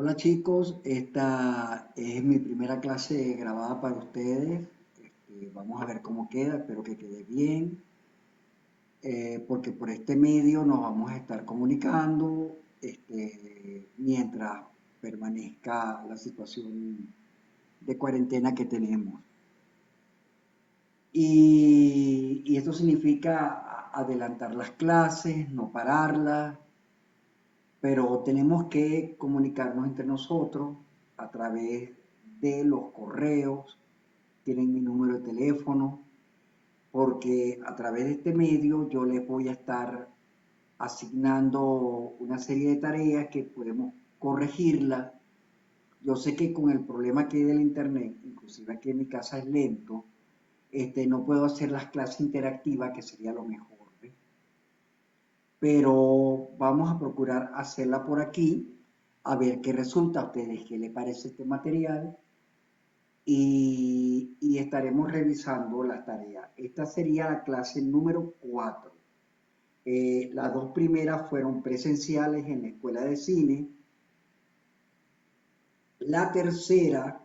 Hola chicos, esta es mi primera clase grabada para ustedes. Vamos a ver cómo queda, espero que quede bien, porque por este medio nos vamos a estar comunicando mientras permanezca la situación de cuarentena que tenemos. Y esto significa adelantar las clases, no pararlas, pero tenemos que comunicarnos entre nosotros a través de los correos, tienen mi número de teléfono, porque a través de este medio yo les voy a estar asignando una serie de tareas que podemos corregirla. Yo sé que con el problema que hay del internet, inclusive aquí en mi casa es lento, no puedo hacer las clases interactivas, que sería lo mejor, ¿ves? Pero vamos a procurar hacerla por aquí, a ver qué resulta a ustedes, qué les parece este material y estaremos revisando las tareas. Esta sería la clase número 4. Las dos primeras fueron presenciales en la escuela de cine. La tercera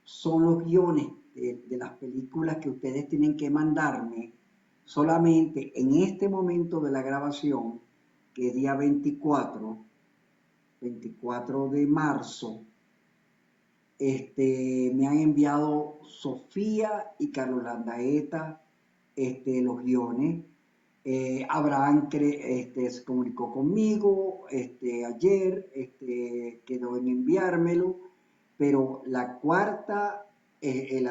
son los guiones de las películas que ustedes tienen que mandarme solamente en este momento de la grabación, que es día 24 de marzo. Me han enviado Sofía y Carlos Landaeta los guiones. Abraham se comunicó conmigo ayer, quedó en enviármelo, pero la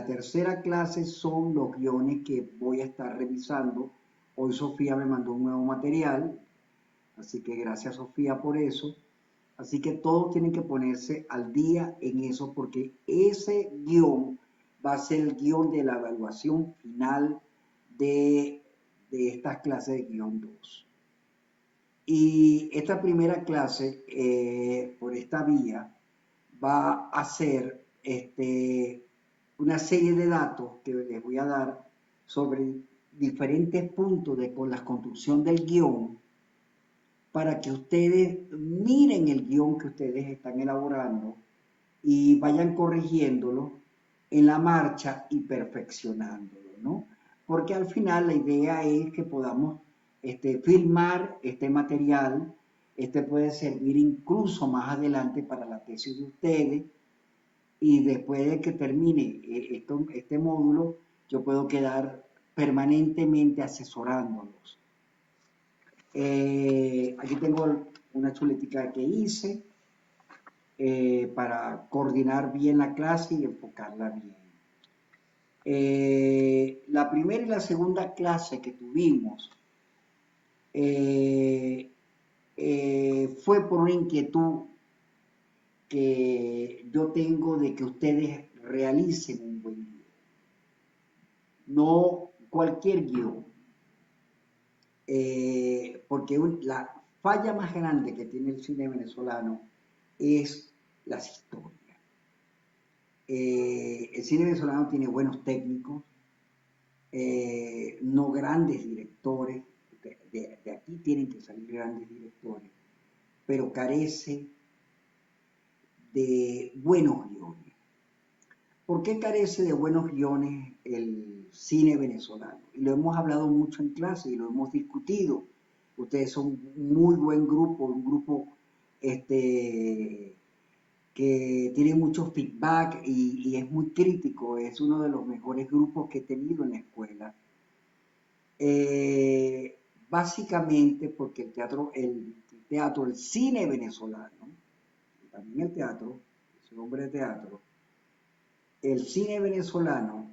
tercera clase son los guiones que voy a estar revisando. Hoy Sofía me mandó un nuevo material, así que gracias Sofía por eso. Así que todos tienen que ponerse al día en eso porque ese guión va a ser el guión de la evaluación final de, de estas clases de guión 2. Y esta primera clase, por esta vía, va a ser una serie de datos que les voy a dar sobre diferentes puntos con la construcción del guión para que ustedes miren el guión que ustedes están elaborando y vayan corrigiéndolo en la marcha y perfeccionándolo, ¿no? Porque al final la idea es que podamos filmar este material, puede servir incluso más adelante para la tesis de ustedes y después de que termine este módulo, yo puedo quedar permanentemente asesorándolos. Aquí tengo una chuletica que hice para coordinar bien la clase y enfocarla bien. La primera y la segunda clase que tuvimos eh, fue por una inquietud que yo tengo de que ustedes realicen un buen guión, no cualquier guión, porque la falla más grande que tiene el cine venezolano es las historias. El cine venezolano tiene buenos técnicos, no grandes directores, de aquí tienen que salir grandes directores, pero carece de buenos guiones. ¿Por qué carece de buenos guiones el cine venezolano? Y lo hemos hablado mucho en clase y lo hemos discutido. Ustedes son un muy buen grupo, un grupo que tiene mucho feedback y es muy crítico, es uno de los mejores grupos que he tenido en la escuela. Básicamente porque el cine venezolano, también el teatro, soy hombre de teatro, el cine venezolano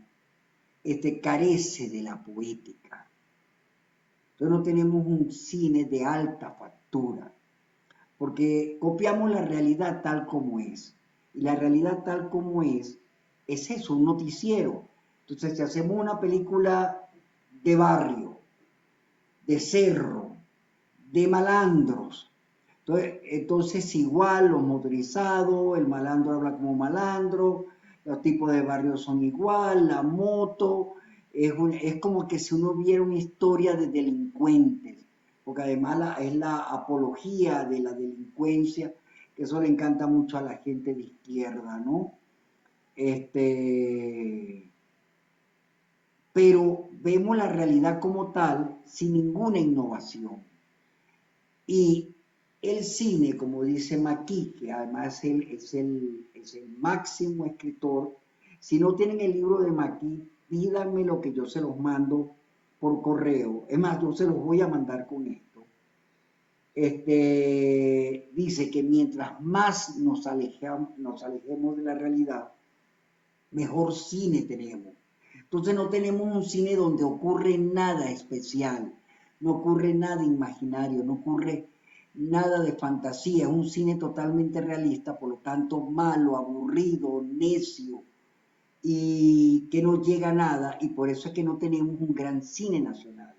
carece de la poética. Entonces no tenemos un cine de alta factura, porque copiamos la realidad tal como es. Y la realidad tal como es eso, un noticiero. Entonces, si hacemos una película de barrio, de cerro, de malandros, entonces igual los motorizados, el malandro habla como malandro, los tipos de barrio son igual, la moto, es como que si uno viera una historia de delincuentes, porque además es la apología de la delincuencia que eso le encanta mucho a la gente de izquierda, ¿no? Este, pero vemos la realidad como tal sin ninguna innovación. Y el cine, como dice Maki, que además él es el máximo escritor, si no tienen el libro de Maki, pídanme lo que yo se los mando por correo. Es más, yo se los voy a mandar con esto. Dice que mientras más nos alejemos de la realidad, mejor cine tenemos. Entonces no tenemos un cine donde ocurre nada especial, no ocurre nada imaginario, no ocurre nada de fantasía, es un cine totalmente realista, por lo tanto malo, aburrido, necio y que no llega a nada, y por eso es que no tenemos un gran cine nacional.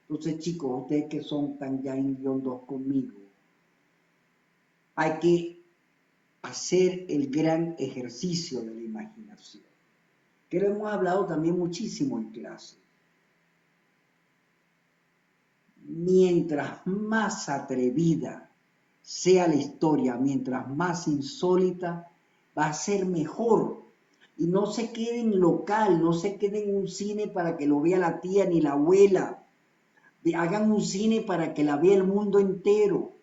Entonces, chicos, ustedes que son tan ya en guión 2 conmigo, hay que hacer el gran ejercicio de la imaginación, que lo hemos hablado también muchísimo en clase. Mientras más atrevida sea la historia, mientras más insólita, va a ser mejor. Y no se quede en local, no se quede en un cine para que lo vea la tía ni la abuela. Hagan un cine para que la vea el mundo entero.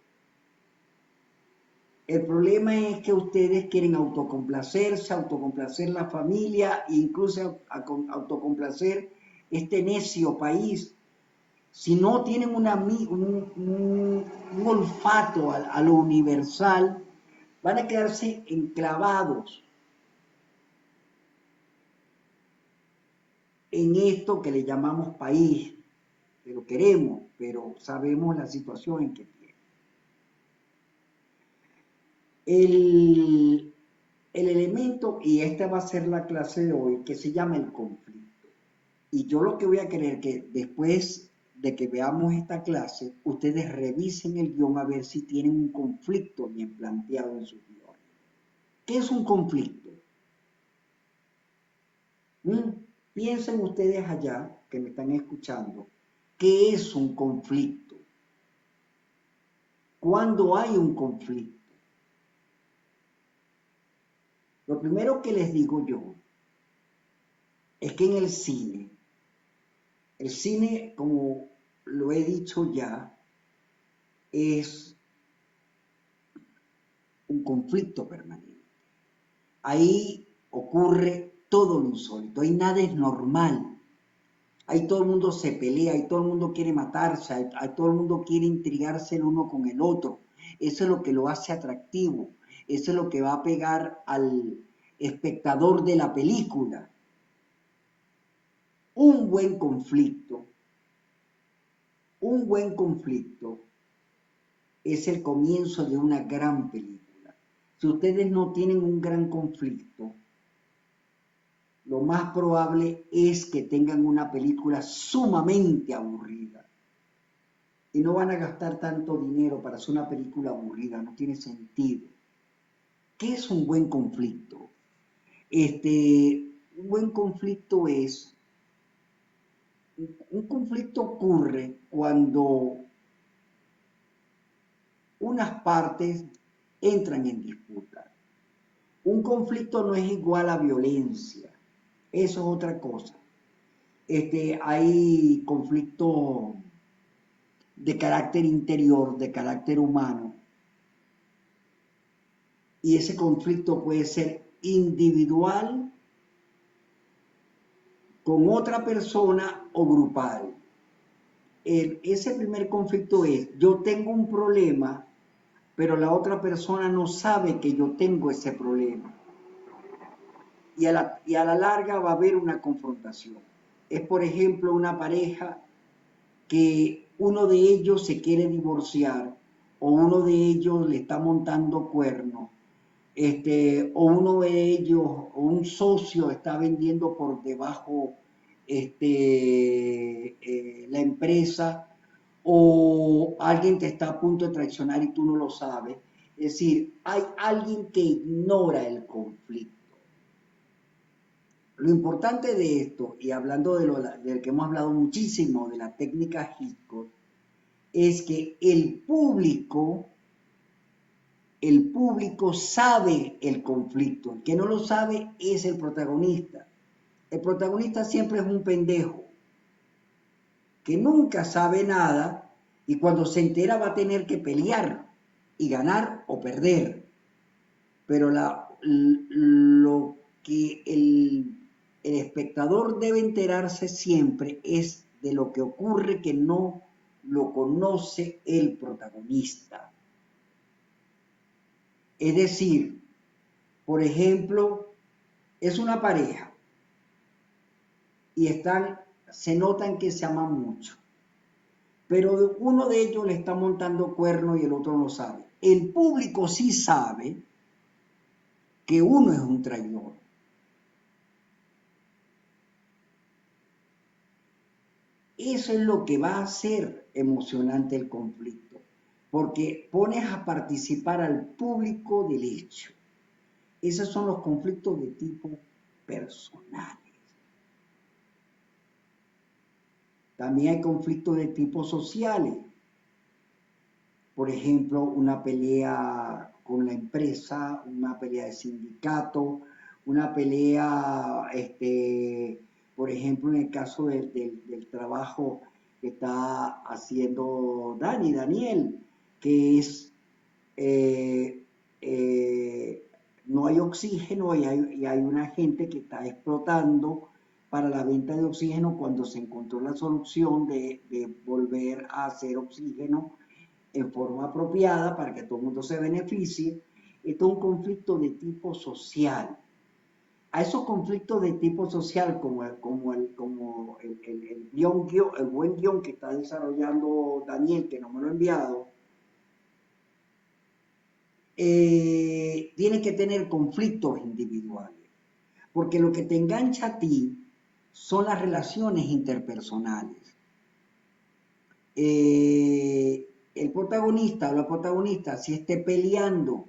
El problema es que ustedes quieren autocomplacerse, autocomplacer la familia e incluso autocomplacer este necio país. Si no tienen un olfato a lo universal, van a quedarse enclavados en esto que le llamamos país. Pero queremos, pero sabemos la situación en que tiene. El elemento, y esta va a ser la clase de hoy, que se llama el conflicto. Y yo lo que voy a querer que después de que veamos esta clase, ustedes revisen el guión a ver si tienen un conflicto bien planteado en sus guiones. ¿Qué es un conflicto? Piensen ustedes allá, que me están escuchando, ¿qué es un conflicto? ¿Cuándo hay un conflicto? Lo primero que les digo yo es que en el cine, como lo he dicho ya, es un conflicto permanente. Ahí ocurre todo lo insólito, ahí nada es normal. Ahí todo el mundo se pelea, ahí todo el mundo quiere matarse, ahí todo el mundo quiere intrigarse el uno con el otro. Eso es lo que lo hace atractivo, eso es lo que va a pegar al espectador de la película. Un buen conflicto es el comienzo de una gran película. Si ustedes no tienen un gran conflicto, lo más probable es que tengan una película sumamente aburrida. Y no van a gastar tanto dinero para hacer una película aburrida, no tiene sentido. ¿Qué es un buen conflicto? Un buen conflicto es, un conflicto ocurre cuando unas partes entran en disputa. Un conflicto no es igual a violencia, eso es otra cosa. Hay conflicto de carácter interior, de carácter humano, y ese conflicto puede ser individual con otra persona o grupal. Ese primer conflicto es, yo tengo un problema, pero la otra persona no sabe que yo tengo ese problema. Y a la larga va a haber una confrontación. Es, por ejemplo, una pareja que uno de ellos se quiere divorciar o uno de ellos le está montando cuernos, o uno de ellos o un socio está vendiendo por debajo la empresa, o alguien te está a punto de traicionar y tú no lo sabes. Es decir, hay alguien que ignora el conflicto. Lo importante de esto, y hablando del que hemos hablado muchísimo, de la técnica Hitchcock, es que el público el público sabe el conflicto. El que no lo sabe es el protagonista. El protagonista siempre es un pendejo que nunca sabe nada y cuando se entera va a tener que pelear y ganar o perder. Pero lo que el espectador debe enterarse siempre es de lo que ocurre que no lo conoce el protagonista. Es decir, por ejemplo, es una pareja y se notan que se aman mucho, pero uno de ellos le está montando cuerno y el otro no sabe. El público sí sabe que uno es un traidor. Eso es lo que va a hacer emocionante el conflicto, porque pones a participar al público del hecho. Esos son los conflictos de tipo personales. También hay conflictos de tipo sociales. Por ejemplo, una pelea con la empresa, una pelea de sindicato, una pelea, por ejemplo, en el caso del trabajo que está haciendo Daniel, que es, eh, eh, no hay oxígeno y hay una gente que está explotando para la venta de oxígeno cuando se encontró la solución de volver a hacer oxígeno en forma apropiada para que todo el mundo se beneficie. Esto es un conflicto de tipo social. A esos conflictos de tipo social, el buen guión que está desarrollando Daniel, que no me lo ha enviado, tiene que tener conflictos individuales. Porque lo que te engancha a ti son las relaciones interpersonales. El protagonista o la protagonista si esté peleando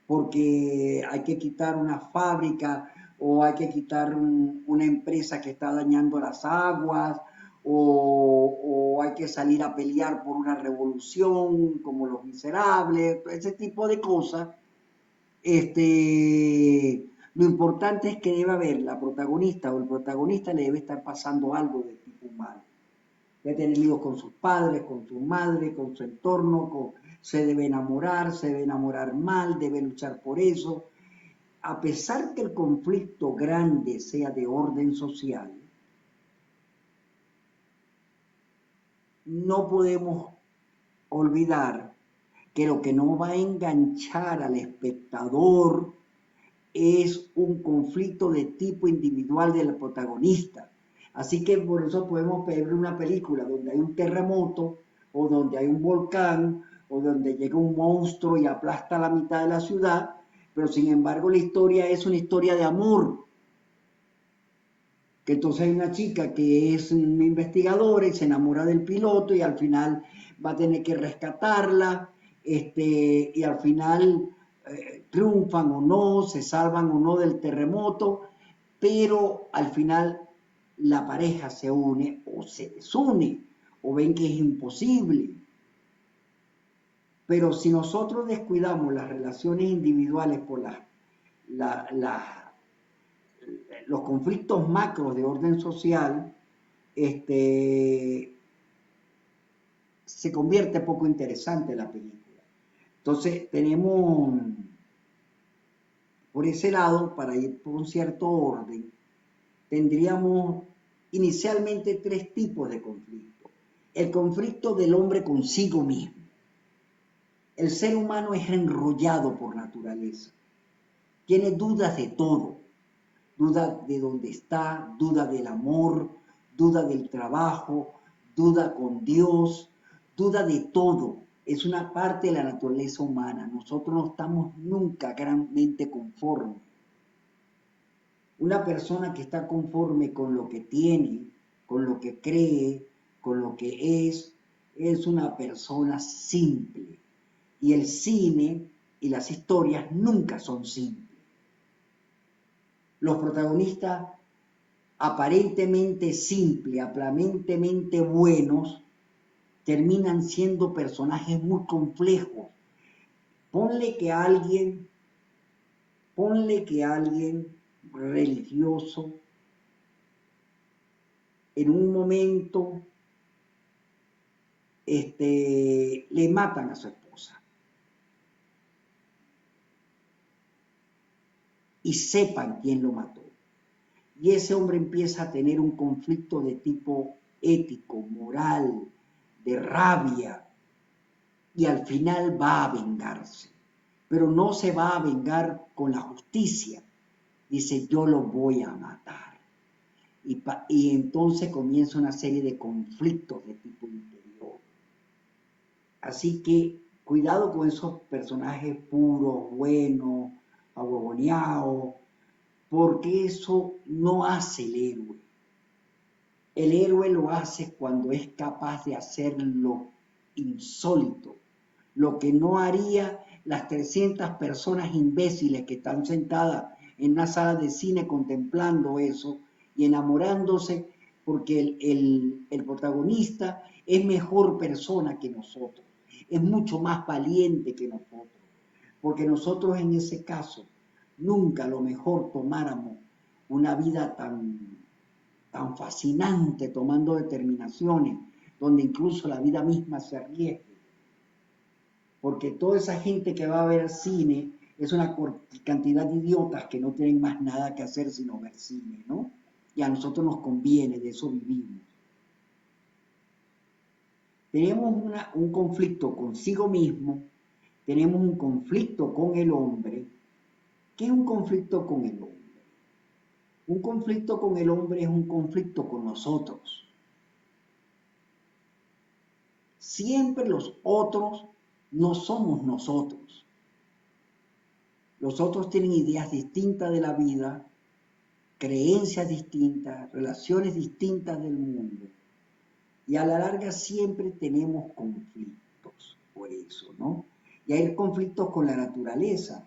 porque hay que quitar una fábrica o hay que quitar una empresa que está dañando las aguas o hay que salir a pelear por una revolución como los miserables, ese tipo de cosas, lo importante es que debe haber la protagonista o el protagonista le debe estar pasando algo de tipo humano. Debe tener líos con sus padres, con su madre, con su entorno, se debe enamorar mal, debe luchar por eso. A pesar que el conflicto grande sea de orden social, no podemos olvidar que lo que no va a enganchar al espectador es un conflicto de tipo individual del protagonista. Así que por eso podemos ver una película donde hay un terremoto o donde hay un volcán o donde llega un monstruo y aplasta la mitad de la ciudad, pero sin embargo la historia es una historia de amor. Que entonces hay una chica que es una investigadora y se enamora del piloto y al final va a tener que rescatarla, y al final triunfan o no, se salvan o no del terremoto, pero al final la pareja se une o se desune o ven que es imposible. Pero si nosotros descuidamos las relaciones individuales por los conflictos macros de orden social, se convierte poco interesante la película. Entonces tenemos, por ese lado, para ir por un cierto orden, tendríamos inicialmente tres tipos de conflicto. El conflicto del hombre consigo mismo. El ser humano es enrollado por naturaleza. Tiene dudas de todo. Duda de dónde está, duda del amor, duda del trabajo, duda con Dios, duda de todo. Es una parte de la naturaleza humana. Nosotros no estamos nunca grandemente conformes. Una persona que está conforme con lo que tiene, con lo que cree, con lo que es una persona simple. Y el cine y las historias nunca son simples. Los protagonistas aparentemente simples, aparentemente buenos, terminan siendo personajes muy complejos, Ponle que alguien religioso en un momento le matan a su esposa y sepan quién lo mató. Y ese hombre empieza a tener un conflicto de tipo ético, moral, de rabia, y al final va a vengarse. Pero no se va a vengar con la justicia. Dice, yo lo voy a matar. Y entonces comienza una serie de conflictos de tipo interior. Así que cuidado con esos personajes puros, buenos, ahuevoneados, porque eso no hace el héroe. El héroe lo hace cuando es capaz de hacer lo insólito, lo que no haría las 300 personas imbéciles que están sentadas en una sala de cine contemplando eso y enamorándose porque el protagonista es mejor persona que nosotros, es mucho más valiente que nosotros, porque nosotros en ese caso nunca a lo mejor tomáramos una vida tan fascinante tomando determinaciones, donde incluso la vida misma se arriesgue. Porque toda esa gente que va a ver cine es una cantidad de idiotas que no tienen más nada que hacer sino ver cine, ¿no? Y a nosotros nos conviene, de eso vivimos. Tenemos un conflicto consigo mismo, tenemos un conflicto con el hombre. ¿Qué es un conflicto con el hombre? Un conflicto con el hombre es un conflicto con nosotros. Siempre los otros no somos nosotros. Los otros tienen ideas distintas de la vida, creencias distintas, relaciones distintas del mundo. Y a la larga siempre tenemos conflictos por eso, ¿no? Y hay conflictos con la naturaleza.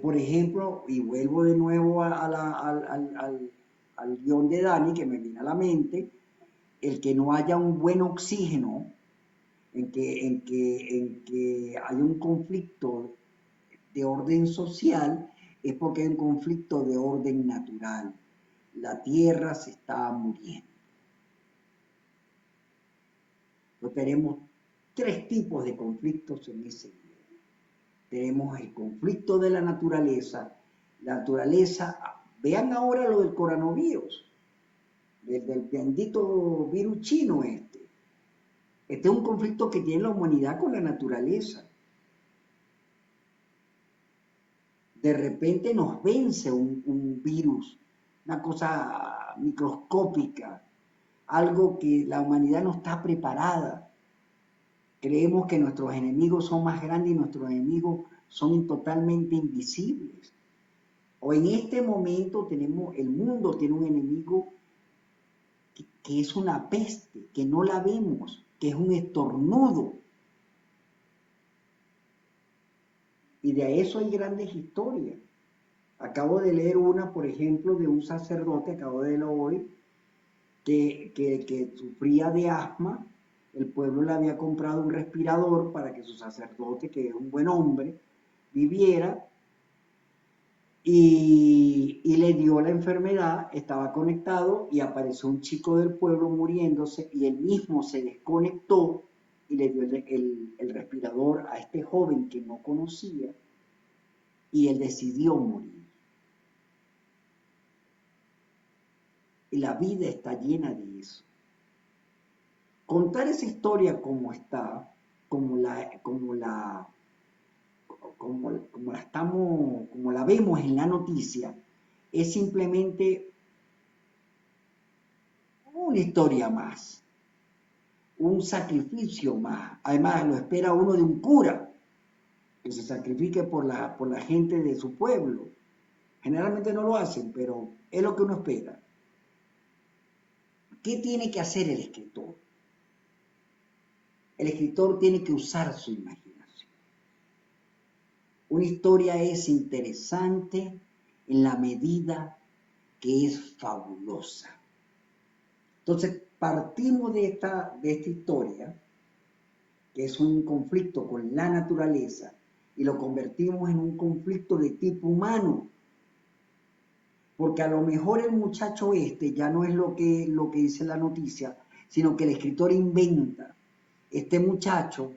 Por ejemplo, y vuelvo de nuevo al guión de Dani, que me viene a la mente, el que no haya un buen oxígeno, en que hay un conflicto de orden social, es porque hay un conflicto de orden natural. La tierra se está muriendo. Entonces tenemos tres tipos de conflictos en ese nivel. Tenemos el conflicto de la naturaleza. La naturaleza, vean ahora lo del coronavirus, del bendito virus chino este. Este es un conflicto que tiene la humanidad con la naturaleza. De repente nos vence un virus, una cosa microscópica, algo que la humanidad no está preparada. Creemos que nuestros enemigos son más grandes y nuestros enemigos son totalmente invisibles. O en este momento el mundo tiene un enemigo que es una peste, que no la vemos, que es un estornudo. Y de eso hay grandes historias. Acabo de leer una, por ejemplo, de un sacerdote, acabo de leerlo hoy, que sufría de asma. El pueblo le había comprado un respirador para que su sacerdote, que es un buen hombre, viviera, y le dio la enfermedad, estaba conectado y apareció un chico del pueblo muriéndose y él mismo se desconectó y le dio el respirador a este joven que no conocía y él decidió morir. Y la vida está llena de eso. Contar esa historia como está, como la vemos en la noticia, es simplemente una historia más, un sacrificio más. Además, lo espera uno de un cura, que se sacrifique por la gente de su pueblo. Generalmente no lo hacen, pero es lo que uno espera. ¿Qué tiene que hacer el escritor? El escritor tiene que usar su imaginación. Una historia es interesante en la medida que es fabulosa. Entonces, partimos de esta historia que es un conflicto con la naturaleza, y lo convertimos en un conflicto de tipo humano. Porque a lo mejor el muchacho este ya no es lo que dice la noticia, sino que el escritor inventa. Este muchacho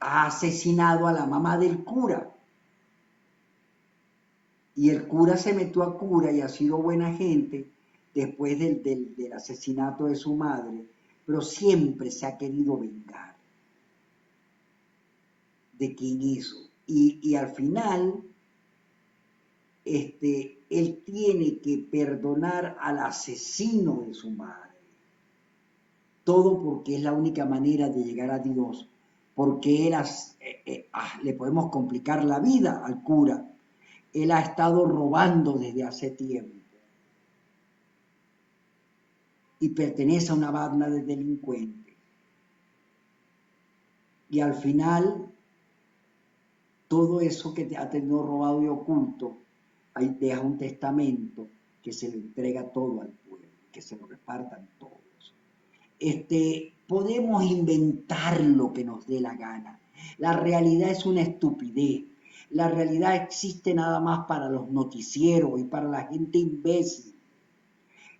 ha asesinado a la mamá del cura. Y el cura se metió a cura y ha sido buena gente después del asesinato de su madre, pero siempre se ha querido vengar de quien hizo. Y al final, él tiene que perdonar al asesino de su madre. Todo porque es la única manera de llegar a Dios, porque le podemos complicar la vida al cura. Él ha estado robando desde hace tiempo y pertenece a una banda de delincuentes. Y al final, todo eso que te ha tenido robado y oculto, ahí deja un testamento que se le entrega todo al pueblo, que se lo repartan todos. Podemos inventar lo que nos dé la gana. La realidad es una estupidez. La realidad existe nada más para los noticieros y para la gente imbécil.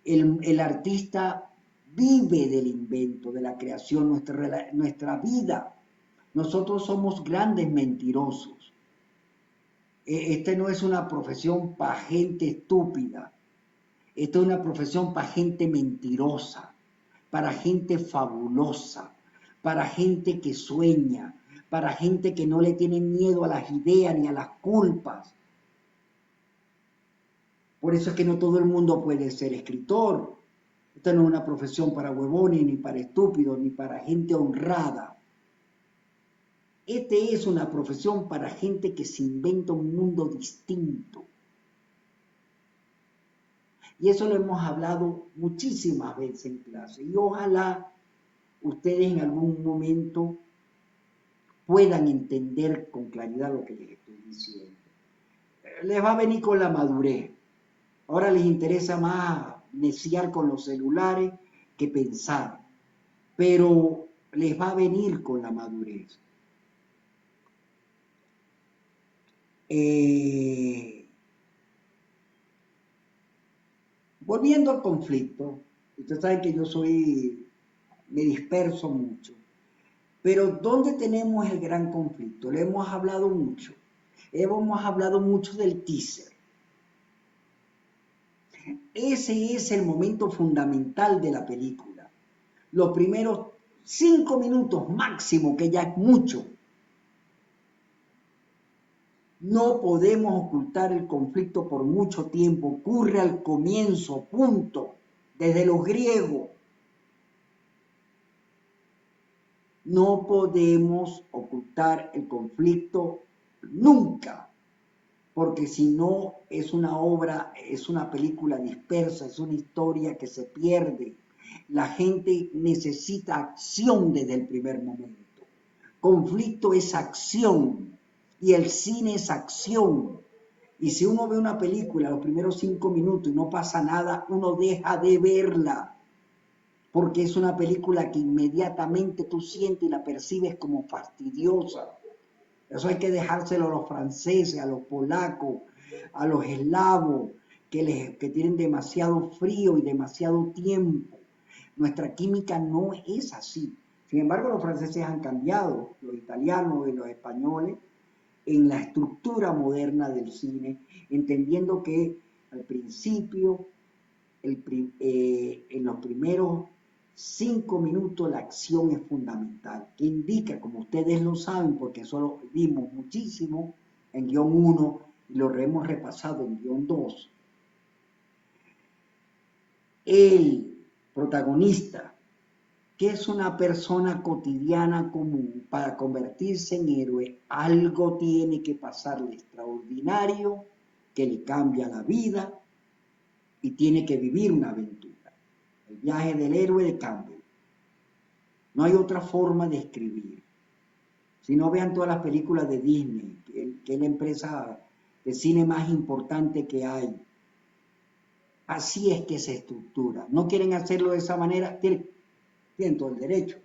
El artista vive del invento, de la creación, nuestra vida. Nosotros somos grandes mentirosos. No es una profesión para gente estúpida. Esta es una profesión para gente mentirosa, para gente fabulosa, para gente que sueña, para gente que no le tiene miedo a las ideas ni a las culpas. Por eso es que no todo el mundo puede ser escritor. Esta no es una profesión para huevones, ni para estúpidos, ni para gente honrada. Es una profesión para gente que se inventa un mundo distinto. Y eso lo hemos hablado muchísimas veces en clase. Y ojalá ustedes en algún momento puedan entender con claridad lo que les estoy diciendo. Les va a venir con la madurez. Ahora les interesa más neciar con los celulares que pensar. Pero les va a venir con la madurez. Volviendo al conflicto, ustedes saben que me disperso mucho, pero ¿dónde tenemos el gran conflicto? Le hemos hablado mucho. Hemos hablado mucho del teaser. Ese es el momento fundamental de la película. Los primeros 5 minutos máximo, que ya es mucho. No podemos ocultar el conflicto por mucho tiempo. Ocurre al comienzo, punto. Desde los griegos. No podemos ocultar el conflicto nunca, porque si no es una obra, es una película dispersa, es una historia que se pierde. La gente necesita acción desde el primer momento. Conflicto es acción y el cine es acción. Y si uno ve una película los primeros 5 minutos y no pasa nada, uno deja de verla. Porque es una película que inmediatamente tú sientes y la percibes como fastidiosa. Eso hay que dejárselo a los franceses, a los polacos, a los eslavos, que tienen demasiado frío y demasiado tiempo. Nuestra química no es así. Sin embargo, los franceses han cambiado, los italianos y los españoles, en la estructura moderna del cine, entendiendo que al principio, en los primeros 5 minutos la acción es fundamental, que indica, como ustedes lo saben, porque eso lo vimos muchísimo en guión 1 y lo hemos repasado en guión 2, el protagonista, que es una persona cotidiana común, para convertirse en héroe, algo tiene que pasarle extraordinario, que le cambia la vida y tiene que vivir una aventura. El viaje del héroe de Campbell. No hay otra forma de escribir. Si no, vean todas las películas de Disney, que es la empresa de cine más importante que hay. Así es que se estructura. No quieren hacerlo de esa manera, tienen todo el derecho.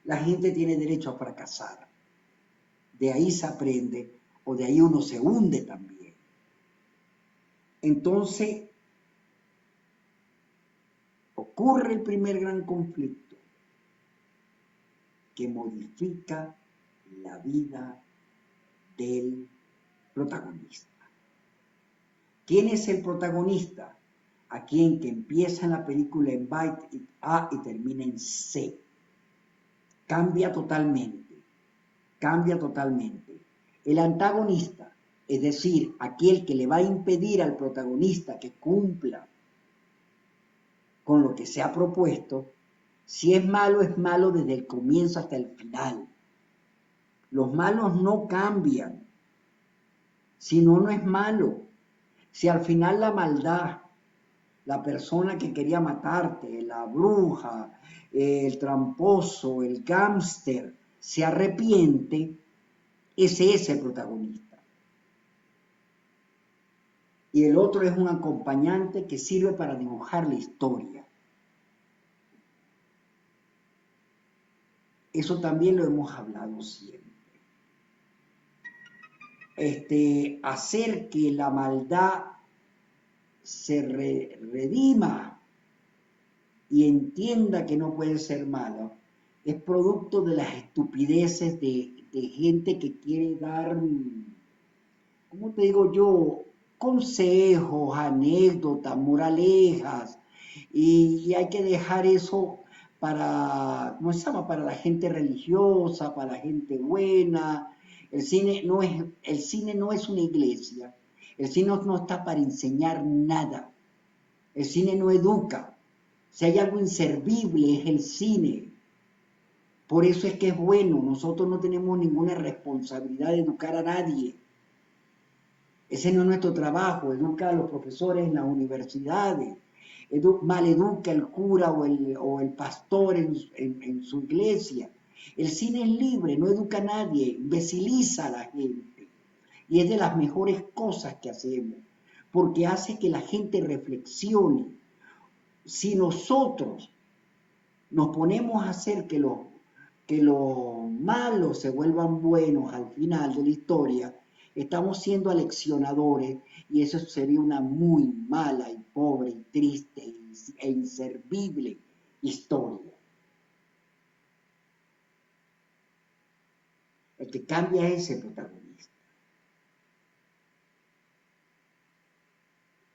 la gente tiene derecho a fracasar. De ahí se aprende o de ahí uno se hunde también. Entonces, ocurre el primer gran conflicto que modifica la vida del protagonista. ¿Quién es el protagonista? Aquel que empieza en la película en byte A y termina en C. Cambia totalmente, cambia totalmente. El antagonista, es decir, aquel que le va a impedir al protagonista que cumpla con lo que se ha propuesto, si es malo desde el comienzo hasta el final. Los malos no cambian, si no, no es malo. Si al final la maldad, la persona que quería matarte, la bruja, el tramposo, el gángster, se arrepiente, ese es el protagonista. Y el otro es un acompañante que sirve para dibujar la historia. Eso también lo hemos hablado siempre. Hacer que la maldad se redima y entienda que no puede ser mala, es producto de las estupideces de gente que quiere dar, ¿cómo te digo yo? Consejos, anécdotas, moralejas, y hay que dejar eso para, ¿cómo se llama? Para la gente religiosa, para la gente buena. El cine no es una iglesia. El cine no está para enseñar nada. El cine no educa. Si hay algo inservible es el cine. Por eso es que es bueno. Nosotros no tenemos ninguna responsabilidad de educar a nadie. Ese no es nuestro trabajo. Educa a los profesores en las universidades. Maleduca el cura o el pastor en su iglesia. El cine es libre, no educa a nadie, imbeciliza a la gente. Y es de las mejores cosas que hacemos, porque hace que la gente reflexione. Si nosotros nos ponemos a hacer que los malos se vuelvan buenos al final de la historia, estamos siendo aleccionadores y eso sería una muy mala y pobre y triste e inservible historia. El que cambia es el protagonista.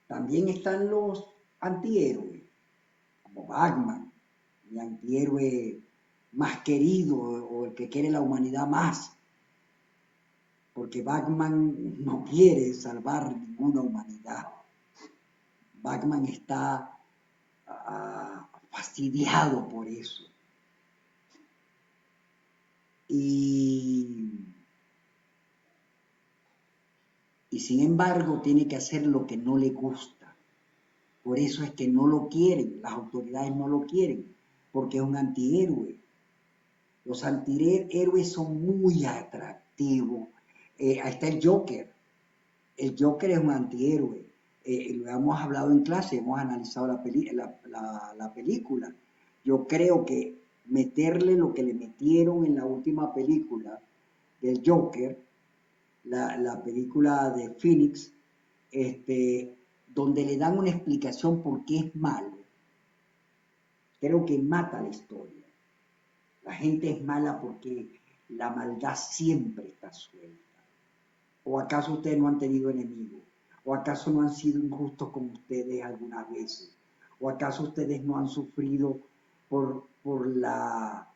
También están los antihéroes, como Batman, el antihéroe más querido o el que quiere la humanidad más, porque Batman no quiere salvar ninguna humanidad. Batman está fastidiado por eso. Y sin embargo tiene que hacer lo que no le gusta. Por eso es que no lo quieren, las autoridades no lo quieren, porque es un antihéroe. Los antihéroes son muy atractivos. Ahí está el Joker. El Joker es un antihéroe. Lo hemos hablado en clase, hemos analizado la película. Yo creo que meterle lo que le metieron en la última película del Joker, la película de Phoenix, donde le dan una explicación por qué es malo, creo que mata la historia. La gente es mala porque la maldad siempre está suelta. ¿O acaso ustedes no han tenido enemigos? ¿O acaso no han sido injustos con ustedes algunas veces? ¿O acaso ustedes no han sufrido por la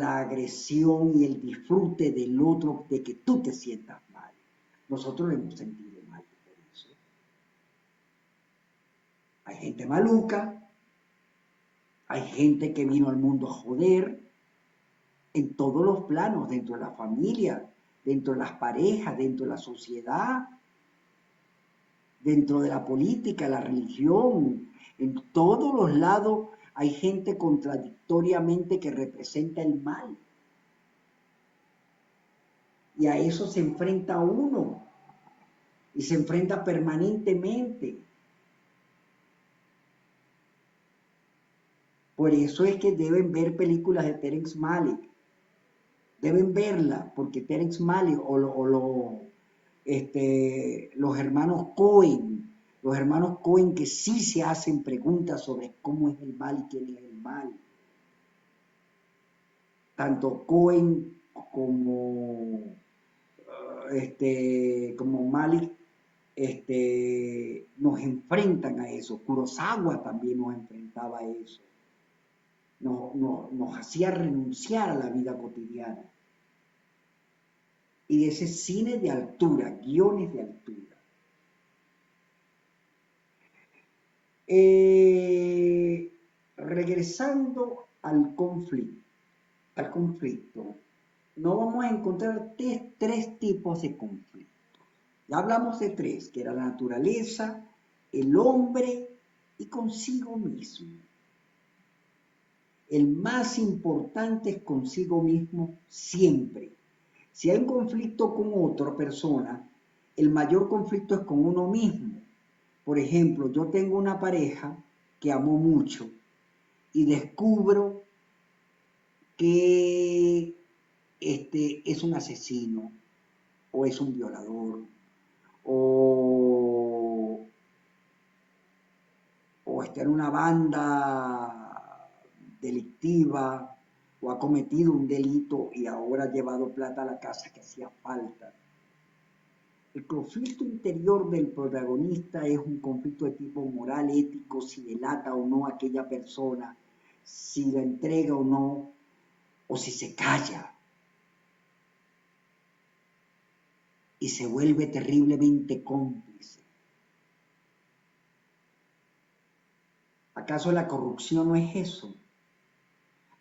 agresión y el disfrute del otro de que tú te sientas mal? Nosotros lo hemos sentido mal por eso. Hay gente maluca, hay gente que vino al mundo a joder en todos los planos, dentro de la familia, dentro de las parejas, dentro de la sociedad, dentro de la política, la religión, en todos los lados hay gente contradictoriamente que representa el mal. Y a eso se enfrenta uno, y se enfrenta permanentemente. Por eso es que deben ver películas de Terrence Malick. Deben verla, porque Terrence Malick los hermanos Cohen que sí se hacen preguntas sobre cómo es el mal y quién es el mal. Tanto Cohen como, como Malick nos enfrentan a eso. Kurosawa también nos enfrentaba a eso. Nos hacía renunciar a la vida cotidiana. Y ese cine de altura, guiones de altura. Regresando al conflicto, no vamos a encontrar tres tipos de conflictos. Ya hablamos de tres, que era la naturaleza, el hombre y consigo mismo. El más importante es consigo mismo siempre. Si hay un conflicto con otra persona, el mayor conflicto es con uno mismo. Por ejemplo, yo tengo una pareja que amo mucho y descubro que es un asesino o es un violador o, o está en una banda delictiva o ha cometido un delito y ahora ha llevado plata a la casa que hacía falta. El conflicto interior del protagonista es un conflicto de tipo moral, ético, si delata o no a aquella persona, si la entrega o no, o si se calla y se vuelve terriblemente cómplice. ¿Acaso la corrupción no es eso?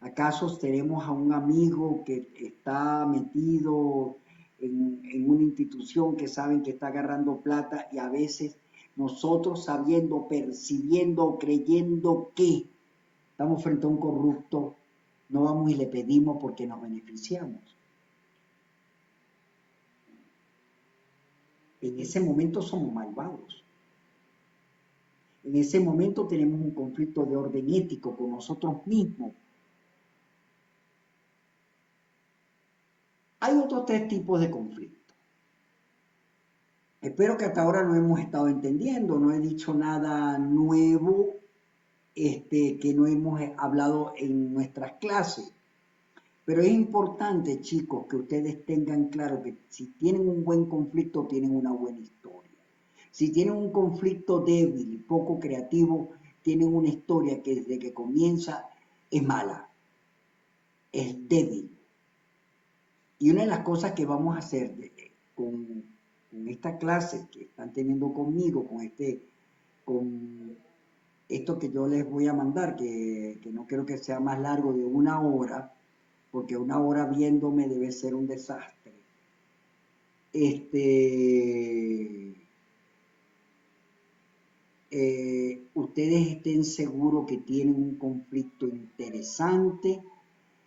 ¿Acaso tenemos a un amigo que está metido en una institución que saben que está agarrando plata y a veces nosotros sabiendo, percibiendo, creyendo que estamos frente a un corrupto, no vamos y le pedimos porque nos beneficiamos? En ese momento somos malvados. En ese momento tenemos un conflicto de orden ético con nosotros mismos. Hay otros tres tipos de conflictos. Espero que hasta ahora no hemos estado entendiendo, no he dicho nada nuevo que no hemos hablado en nuestras clases. Pero es importante, chicos, que ustedes tengan claro que si tienen un buen conflicto, tienen una buena historia. Si tienen un conflicto débil y poco creativo, tienen una historia que desde que comienza es mala, es débil. Y una de las cosas que vamos a hacer con esta clase que están teniendo conmigo, con esto que yo les voy a mandar, que no quiero que sea más largo de 1 hora, porque 1 hora viéndome debe ser un desastre. Ustedes estén seguros que tienen un conflicto interesante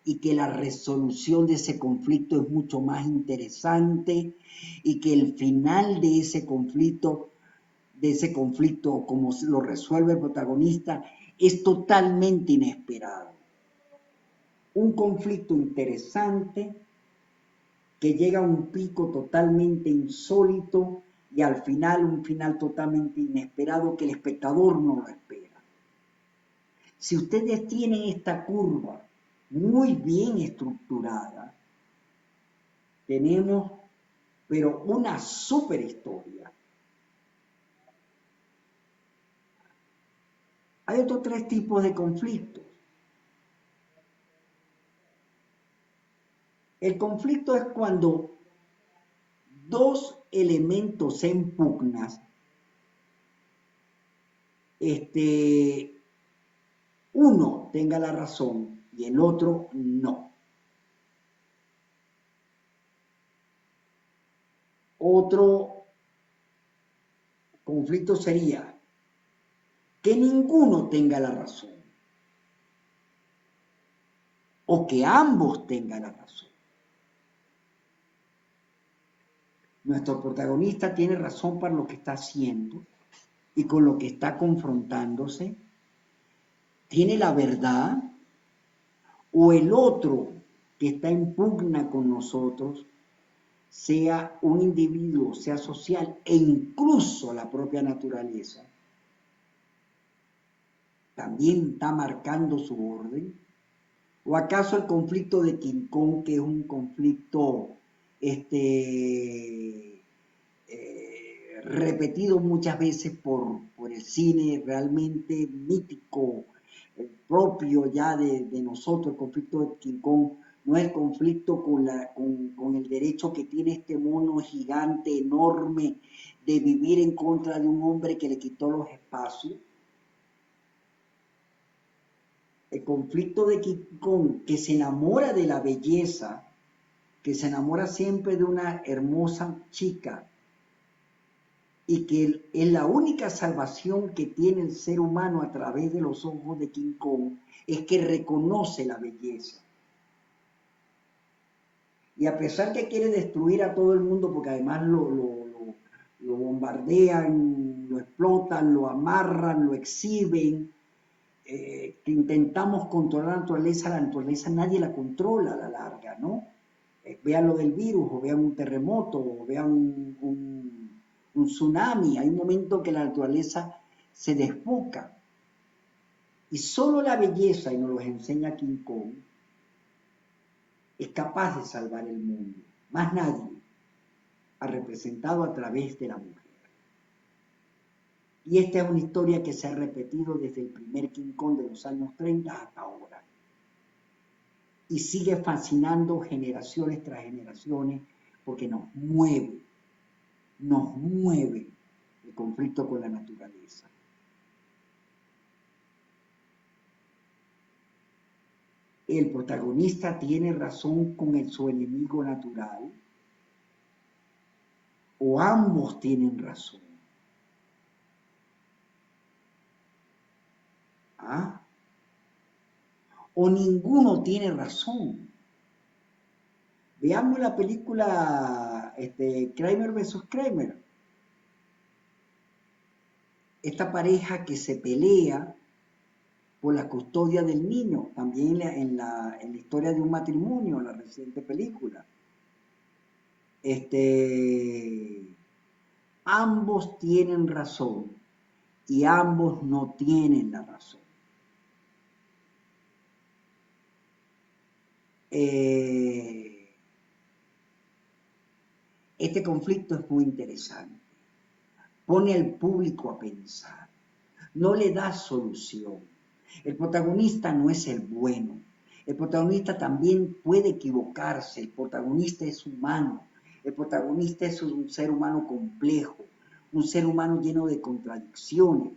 y que la resolución de ese conflicto es mucho más interesante y que el final de ese conflicto, como lo resuelve el protagonista, es totalmente inesperado. Un conflicto interesante que llega a un pico totalmente insólito y al final un final totalmente inesperado que el espectador no lo espera. Si ustedes tienen esta curva muy bien estructurada, tenemos pero una super historia. Hay otros tres tipos de conflictos. El conflicto es cuando dos elementos en pugnas, uno tenga la razón y el otro no. Otro conflicto sería que ninguno tenga la razón o que ambos tengan la razón. Nuestro protagonista tiene razón para lo que está haciendo y con lo que está confrontándose, tiene la verdad o el otro que está en pugna con nosotros, sea un individuo, sea social e incluso la propia naturaleza, también está marcando su orden? ¿O acaso el conflicto de King Kong, que es un conflicto repetido muchas veces por el cine, realmente mítico, propio ya de nosotros, el conflicto de King Kong, no es el conflicto con el derecho que tiene este mono gigante, enorme, de vivir en contra de un hombre que le quitó los espacios? El conflicto de King Kong, que se enamora de la belleza, que se enamora siempre de una hermosa chica, y que es la única salvación que tiene el ser humano a través de los ojos de King Kong, es que reconoce la belleza. Y a pesar que quiere destruir a todo el mundo, porque además lo bombardean, lo explotan, lo amarran, lo exhiben, que intentamos controlar la naturaleza nadie la controla a la larga, ¿no? Vean lo del virus, o vean un terremoto, o vean un tsunami, hay un momento que la naturaleza se desboca. Y solo la belleza, y nos lo enseña King Kong, es capaz de salvar el mundo. Más nadie ha representado a través de la mujer. Y esta es una historia que se ha repetido desde el primer King Kong de los años 30 hasta ahora. Y sigue fascinando generaciones tras generaciones porque nos mueve el conflicto con la naturaleza. El protagonista tiene razón con su enemigo natural, o ambos tienen razón. ¿Ah? O ninguno tiene razón. Veamos la película Kramer versus Kramer. Esta pareja que se pelea por la custodia del niño, también en la historia de un matrimonio, la reciente película. Ambos tienen razón y ambos no tienen la razón. Este conflicto es muy interesante. Pone al público a pensar. No le da solución. El protagonista no es el bueno. El protagonista también puede equivocarse. El protagonista es humano. El protagonista es un ser humano complejo. Un ser humano lleno de contradicciones.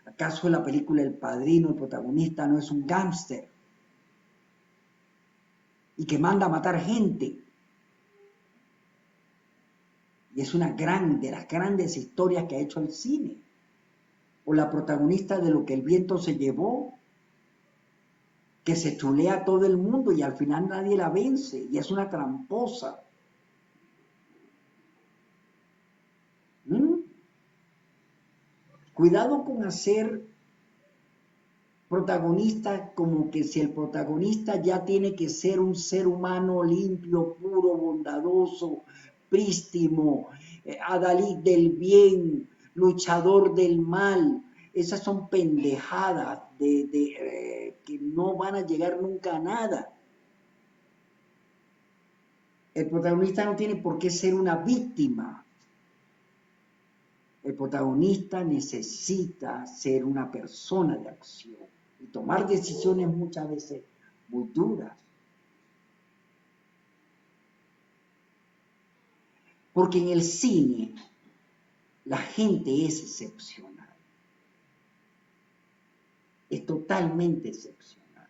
¿Acaso en la película El Padrino el protagonista no es un gángster? Y que manda a matar gente. Y es una de las grandes historias que ha hecho el cine. O la protagonista de Lo que el viento se llevó, que se chulea a todo el mundo y al final nadie la vence y es una tramposa. ¿Mm? Cuidado con hacer protagonista como que si el protagonista ya tiene que ser un ser humano limpio, puro, bondadoso, prístino, adalid del bien, luchador del mal. Esas son pendejadas que no van a llegar nunca a nada. El protagonista no tiene por qué ser una víctima. El protagonista necesita ser una persona de acción y tomar decisiones muchas veces muy duras. Porque en el cine la gente es excepcional. Es totalmente excepcional.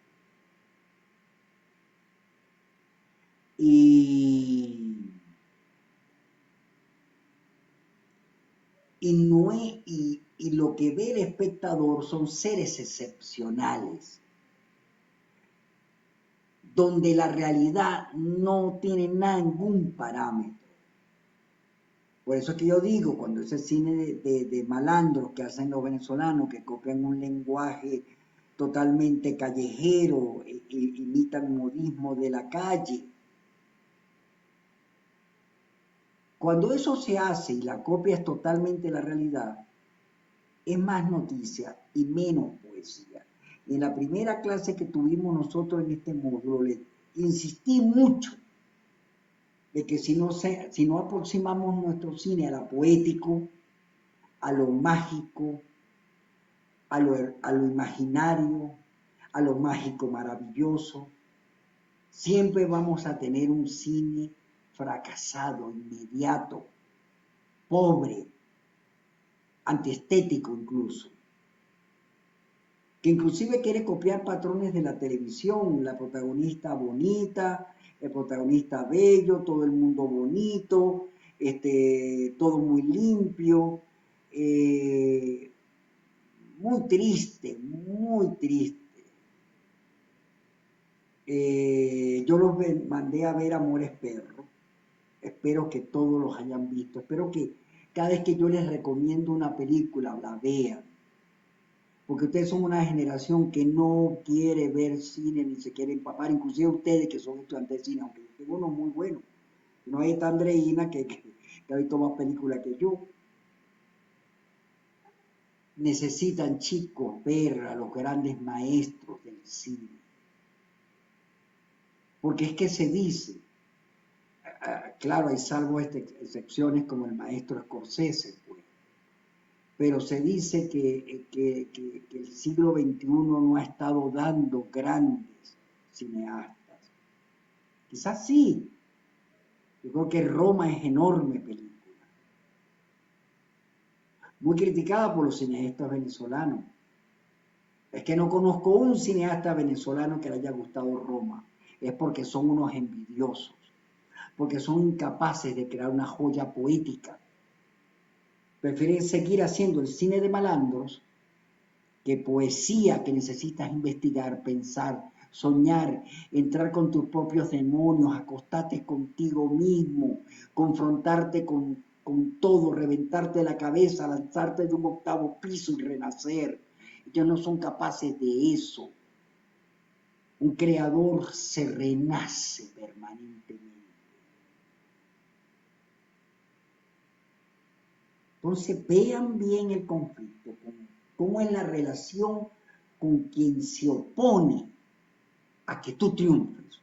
Y lo que ve el espectador son seres excepcionales, donde la realidad no tiene ningún parámetro. Por eso es que yo digo, cuando ese cine de malandros que hacen los venezolanos, que copian un lenguaje totalmente callejero, imitan modismo de la calle. Cuando eso se hace y la copia es totalmente la realidad, es más noticia y menos poesía. En la primera clase que tuvimos nosotros en este módulo, le insistí mucho de que si no aproximamos nuestro cine a lo poético, a lo mágico, a lo imaginario, a lo mágico maravilloso, siempre vamos a tener un cine fracasado, inmediato, pobre, antiestético incluso, que inclusive quiere copiar patrones de la televisión, la protagonista bonita, el protagonista bello, todo el mundo bonito, todo muy limpio, eh, muy triste, muy triste. Yo mandé a ver Amores Perros, espero que todos los hayan visto, espero que cada vez que yo les recomiendo una película la vean, porque ustedes son una generación que no quiere ver cine ni se quiere empapar, inclusive ustedes que son estudiantes de cine, aunque yo tengo uno muy bueno, no hay esta Andreina que ha visto más películas que yo. Necesitan chicos ver a los grandes maestros del cine, porque es que se dice, claro, hay salvo excepciones como el maestro Scorsese, pues, pero se dice que el siglo XXI no ha estado dando grandes cineastas. Quizás sí, yo creo que Roma es enorme película, muy criticada por los cineastas venezolanos. Es que no conozco un cineasta venezolano que le haya gustado Roma, es porque son unos envidiosos, porque son incapaces de crear una joya poética. Prefieren seguir haciendo el cine de malandros que poesía que necesitas investigar, pensar, soñar, entrar con tus propios demonios, acostarte contigo mismo, confrontarte con todo, reventarte la cabeza, lanzarte de un octavo piso y renacer. Ellos no son capaces de eso. Un creador se renace permanentemente. Entonces vean bien el conflicto, cómo es la relación con quien se opone a que tú triunfes,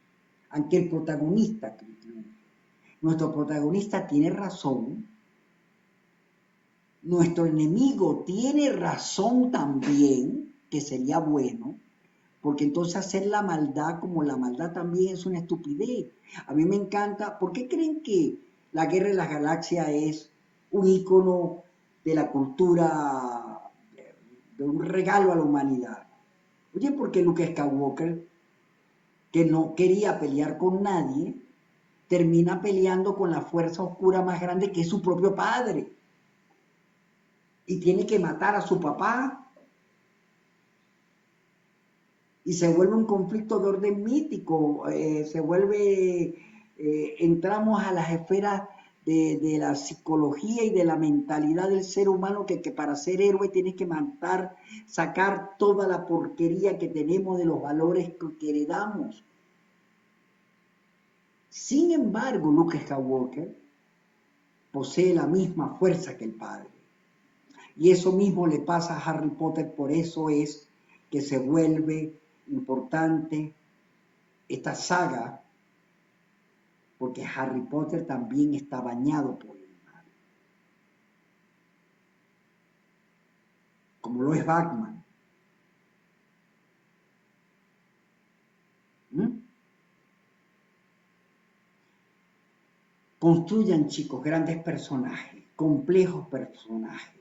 a que el protagonista triunfe. Nuestro protagonista tiene razón, nuestro enemigo tiene razón también, que sería bueno, porque entonces hacer la maldad como la maldad también es una estupidez. A mí me encanta, ¿por qué creen que la Guerra de las Galaxias es un ícono de la cultura, de un regalo a la humanidad? Oye, porque Luke Skywalker, que no quería pelear con nadie, termina peleando con la fuerza oscura más grande que es su propio padre. Y tiene que matar a su papá. Y se vuelve un conflicto de orden mítico, se vuelve, entramos a las esferas de la psicología y de la mentalidad del ser humano que para ser héroe tienes que matar, sacar toda la porquería que tenemos de los valores que heredamos. Sin embargo, Luke Skywalker posee la misma fuerza que el padre. Y eso mismo le pasa a Harry Potter, por eso es que se vuelve importante esta saga, porque Harry Potter también está bañado por el mal, como lo es Batman. ¿Mm? Construyan, chicos, grandes personajes, complejos personajes,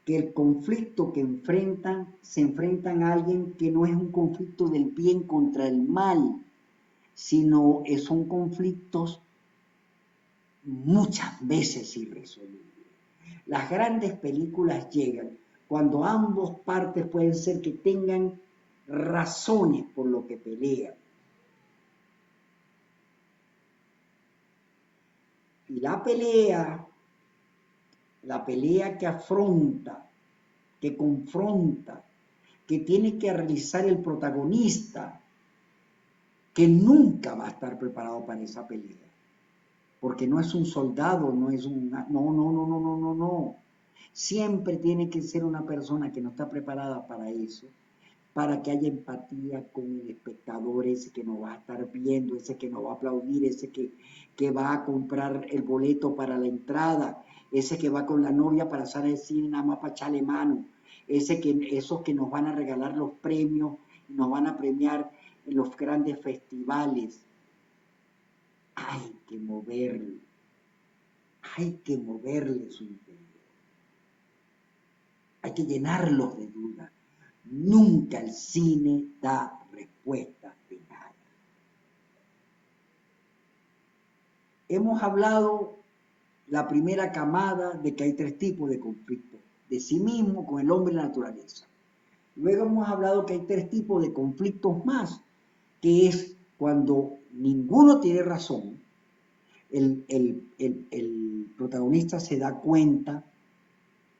que el conflicto que enfrentan, se enfrentan a alguien que no es un conflicto del bien contra el mal, sino son conflictos muchas veces irresolubles. Las grandes películas llegan cuando ambos partes pueden ser que tengan razones por lo que pelean. Y la pelea que afronta, que confronta, que tiene que realizar el protagonista, que nunca va a estar preparado para esa pelea. Porque no es un soldado, no es un... No, no, no, no, no, no, no. Siempre tiene que ser una persona que no está preparada para eso, para que haya empatía con el espectador, ese que nos va a estar viendo, ese que nos va a aplaudir, ese que va a comprar el boleto para la entrada, ese que va con la novia para salir al cine nada más para echarle mano, esos que nos van a regalar los premios, nos van a premiar en los grandes festivales. Hay que moverle, hay que moverle su interior, hay que llenarlos de dudas. Nunca el cine da respuesta de nada. Hemos hablado la primera camada de que hay tres tipos de conflictos, de sí mismo, con el hombre y la naturaleza. Luego hemos hablado que hay tres tipos de conflictos más, que es cuando ninguno tiene razón, el protagonista se da cuenta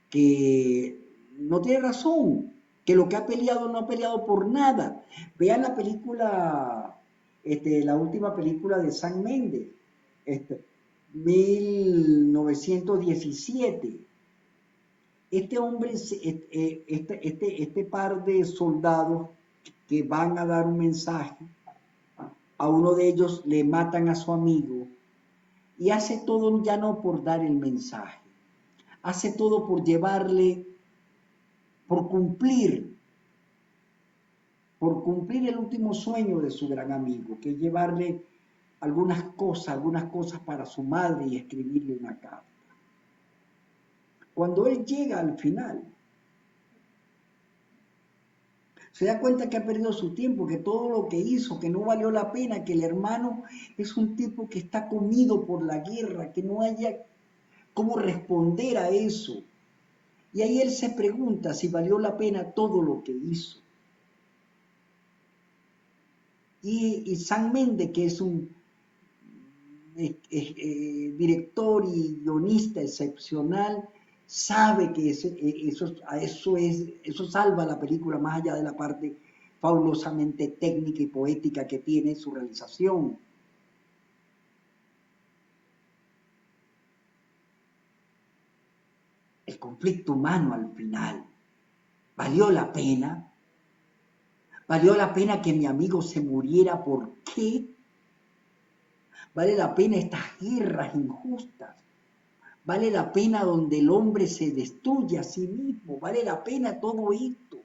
que no tiene razón, que lo que ha peleado no ha peleado por nada. Vean la película, la última película de Sam Mendes, 1917. Este hombre, este par de soldados que van a dar un mensaje, a uno de ellos le matan a su amigo y hace todo ya no por dar el mensaje, hace todo por llevarle, por cumplir el último sueño de su gran amigo, que es llevarle algunas cosas para su madre y escribirle una carta. Cuando él llega al final, se da cuenta que ha perdido su tiempo, que todo lo que hizo, que no valió la pena, que el hermano es un tipo que está comido por la guerra, que no haya cómo responder a eso. Y ahí él se pregunta si valió la pena todo lo que hizo. Y Sam Mendes, que es un director y guionista excepcional, sabe que eso salva la película más allá de la parte fabulosamente técnica y poética que tiene su realización. El conflicto humano al final. ¿Valió la pena? ¿Valió la pena que mi amigo se muriera? ¿Por qué? ¿Vale la pena estas guerras injustas? ¿Vale la pena donde el hombre se destruye a sí mismo? ¿Vale la pena todo esto?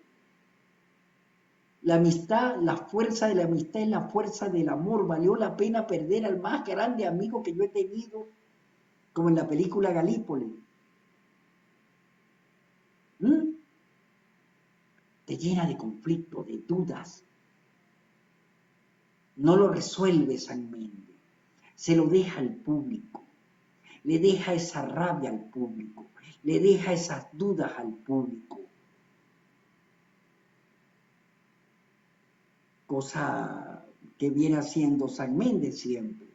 La amistad, la fuerza de la amistad es la fuerza del amor. ¿Valió la pena perder al más grande amigo que yo he tenido? Como en la película Galípoli. ¿Mm? Te llena de conflicto, de dudas. No lo resuelve Sam Mendes. Se lo deja al público. Le deja esa rabia al público. Le deja esas dudas al público. Cosa que viene haciendo Sam Mendes siempre,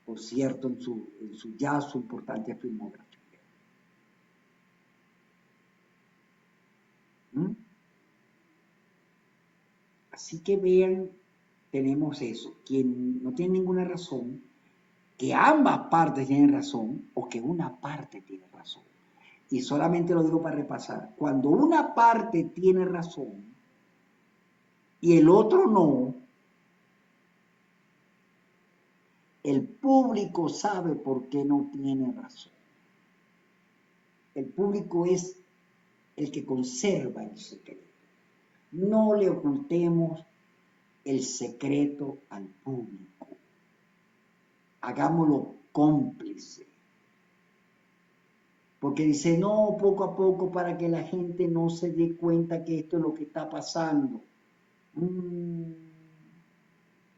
por cierto, en su ya su importante filmografía. ¿Mm? Así que vean, tenemos eso, quien no tiene ninguna razón, que ambas partes tienen razón o que una parte tiene razón. Y solamente lo digo para repasar, cuando una parte tiene razón y el otro no, el público sabe por qué no tiene razón. El público es el que conserva el secreto. No le ocultemos el secreto al público. Hagámoslo cómplice. Porque dice, no, poco a poco para que la gente no se dé cuenta que esto es lo que está pasando.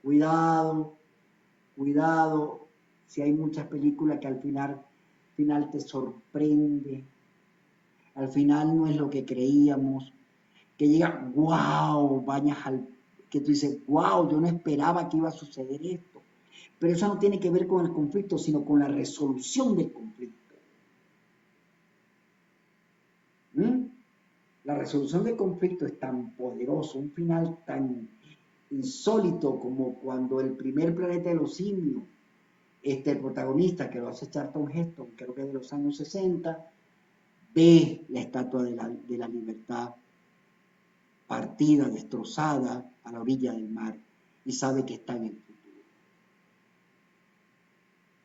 Cuidado, cuidado, si hay muchas películas que al final te sorprende, al final no es lo que creíamos, que llega, wow, que tú dices, wow, yo no esperaba que iba a suceder esto. Pero eso no tiene que ver con el conflicto, sino con la resolución del conflicto. La resolución de conflicto es tan poderoso, un final tan insólito como cuando el primer planeta de los simios, el protagonista que lo hace Charlton Heston, creo que es de los años 60, ve la estatua de la libertad partida, destrozada a la orilla del mar y sabe que está en el futuro,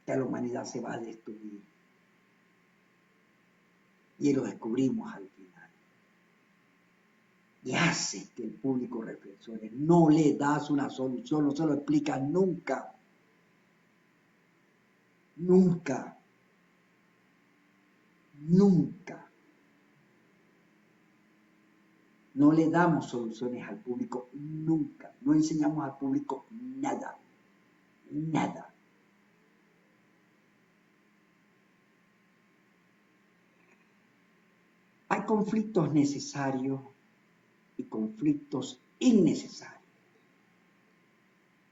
que la humanidad se va a destruir. Y lo descubrimos al final. Y hace que el público reflexione. No le das una solución, no se lo explicas nunca. Nunca. Nunca. No le damos soluciones al público nunca. No enseñamos al público nada. Nada. Hay conflictos necesarios y conflictos innecesarios.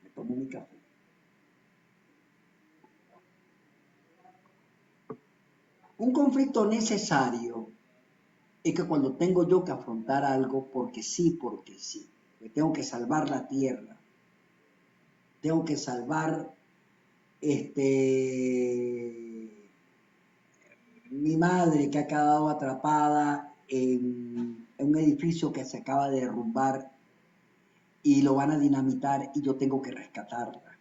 Me tomo mi café. Un conflicto necesario es que cuando tengo yo que afrontar algo porque sí, que tengo que salvar la tierra, tengo que salvar mi madre que ha quedado atrapada en un edificio que se acaba de derrumbar y lo van a dinamitar y yo tengo que rescatarla.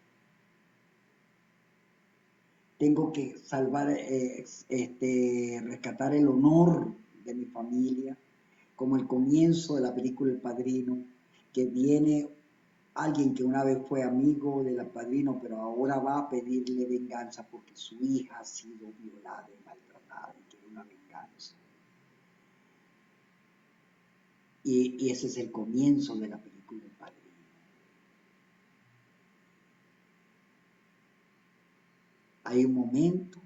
Tengo que salvar, rescatar el honor de mi familia, como el comienzo de la película El Padrino, que viene alguien que una vez fue amigo del Padrino, pero ahora va a pedirle venganza porque su hija ha sido violada y maltratada y quiere una venganza. Y ese es el comienzo de la película El Padrino. Hay un momento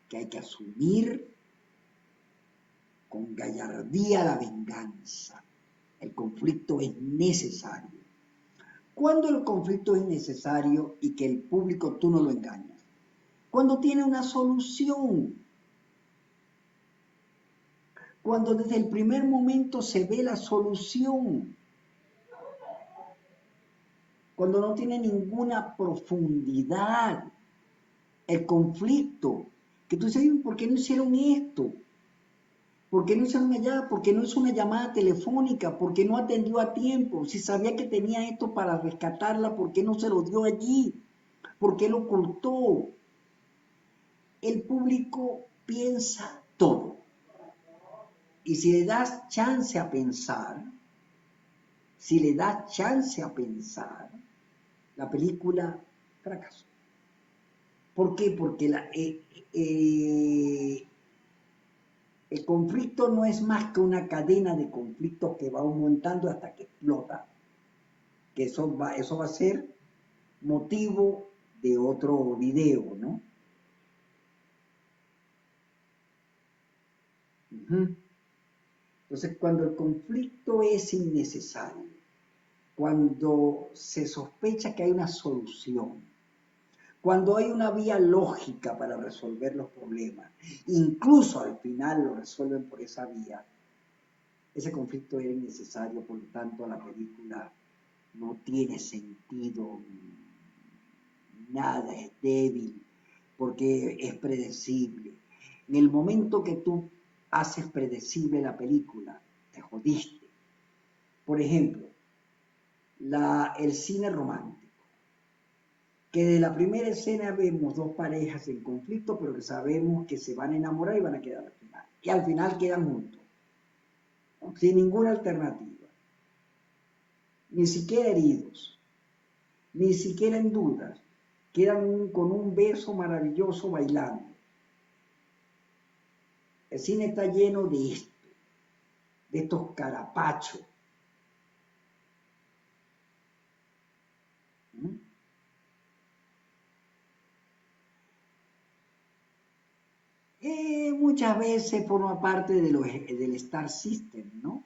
que hay que asumir con gallardía la venganza. El conflicto es necesario. ¿Cuándo el conflicto es innecesario y que el público tú no lo engañas? Cuando tiene una solución. Cuando desde el primer momento se ve la solución. Cuando no tiene ninguna profundidad. El conflicto. Que tú dices, ¿por qué no hicieron esto? ¿Por qué no hicieron allá? ¿Por qué no hizo una llamada telefónica? ¿Por qué no atendió a tiempo? Si sabía que tenía esto para rescatarla, ¿por qué no se lo dio allí? ¿Por qué lo ocultó? El público piensa todo. Y si le das chance a pensar, la película fracasó. ¿Por qué? Porque el conflicto no es más que una cadena de conflictos que va aumentando hasta que explota. Que eso va a ser motivo de otro video, ¿no? Entonces, cuando el conflicto es innecesario, cuando se sospecha que hay una solución, cuando hay una vía lógica para resolver los problemas, incluso al final lo resuelven por esa vía, ese conflicto era innecesario, por lo tanto la película no tiene sentido, nada, es débil, porque es predecible. En el momento que tú haces predecible la película, te jodiste. Por ejemplo, el cine romántico, que de la primera escena vemos dos parejas en conflicto, pero que sabemos que se van a enamorar y van a quedar al final. Y al final quedan juntos, ¿no? Sin ninguna alternativa. Ni siquiera heridos, ni siquiera en dudas. Quedan con un beso maravilloso bailando. El cine está lleno de esto, de estos carapachos. Muchas veces forma parte del Star System, ¿no?